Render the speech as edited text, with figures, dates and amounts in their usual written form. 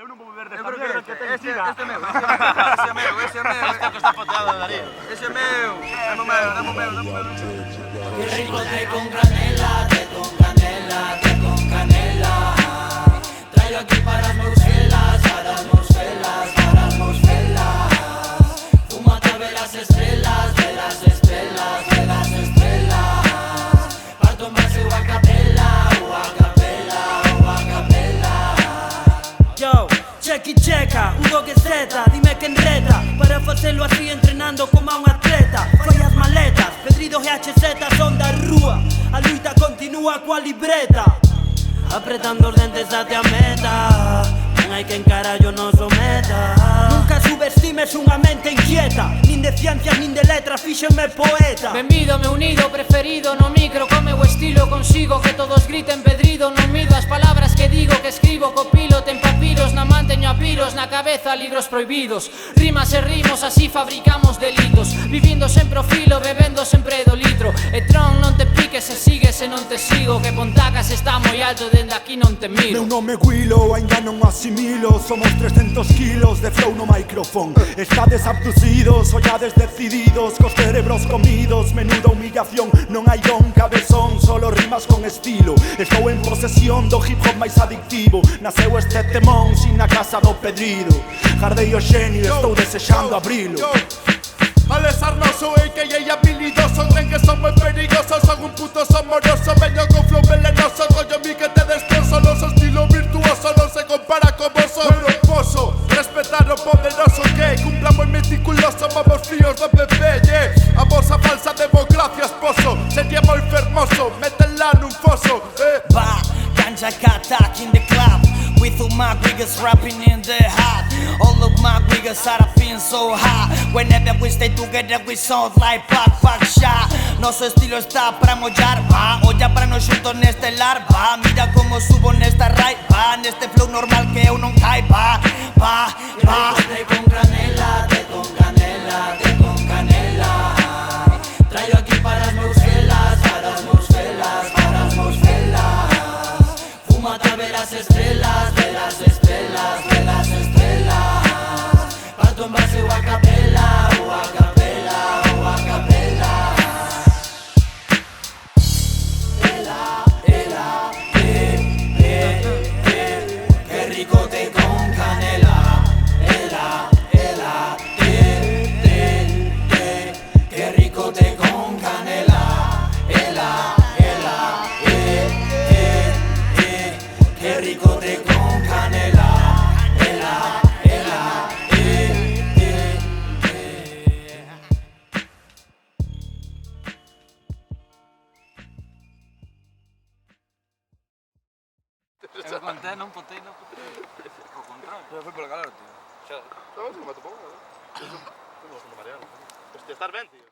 eu non vou beber desta mierda que ten siga. Este é meu. Este que está poteado de Darío. Ese é meu. Dame o meu. Qué rico té con canela, té con canela, té con canela. Traigo aquí para as meus felas, para as meus felas, para as meus felas. Fúmate a ver as estrelas, ver as estrelas, ver as estrelas. Parto en base a capela, a capela, a capela. Yo, chequi checa, Hugo que zeta, dime que enreta. Para facelo así entrenando como a un atleta. Fai as maletas, Pedridos e HZ son da rúa. A luita continúa coa libreta, apretando os dentes até a meta. Non hai quen carallo non someta. Nunca subestimes unha mente inquieta. Nin de ciencias nin de letras fíxenme poeta. Benvido meu nido preferido no micro. Con meu estilo consigo que todos griten Pedrido. Non mido as palabras que digo, que escribo copilo. Ten papiros na man, teño a piros na cabeza, libros prohibidos. Rimas e rimos, así fabricamos delitos. Vivindo sempre o filo, bebendo sempre do litro. E Tron, non te piques se sigues e non te sigo. Que Pontacas está moi alto, dende aquí non te miro. Meu nome Willow, ainda non asimilo. Somos 300 kilos de flow no micrófono. Estades abducidos, ollades decididos, cos cerebros comidos. Menuda humillación, non hai don cabezón, solo rimas con estilo. Estou en posesión do hip hop máis adictivo. Naseu este temón sin na casa do Pedrido. Jardei o xenio, estou desexando abrilo. Alex Arnoso, a.k.a. habilidoso. Creen que son moi perigosos, son un puto somoroso. Veño con flow venenoso, coño mi que te destrozo. Noso estilo virtuoso non se compara con vos. Poso respetar o poderoso que cumpla moi meticuloso. Vamos fíos do bebé, yeah. A vosa falsa democracia esposo sería moi fermoso, métela nun foso, Bah, ganja attack in the club. With all my niggas rapping in the hot. All of my niggas are feeling so hot. Whenever we stay together we sound like back shot. Noso estilo está para mollar, va. Olla para nos xuntos neste lar, va. Mira como subo nesta raid, va. Neste flow normal que eu non cai, va. Té con canela, té con canela, té con canela. Traigo aquí para as meus felas, para as meus felas, para as meus felas. Fúmate a ver as estrelas, ver as estrelas, ver as estrelas. Parto en base a capela, a capela, a capela. Qué rico té con canela. Qué rico té con canela. Qué rico té con canela. Eu contei, non potei. O contrario. Foi polo calor, tío. Xa, sabes que me atopou, non? Como marear. Hostia, estás ben, tío.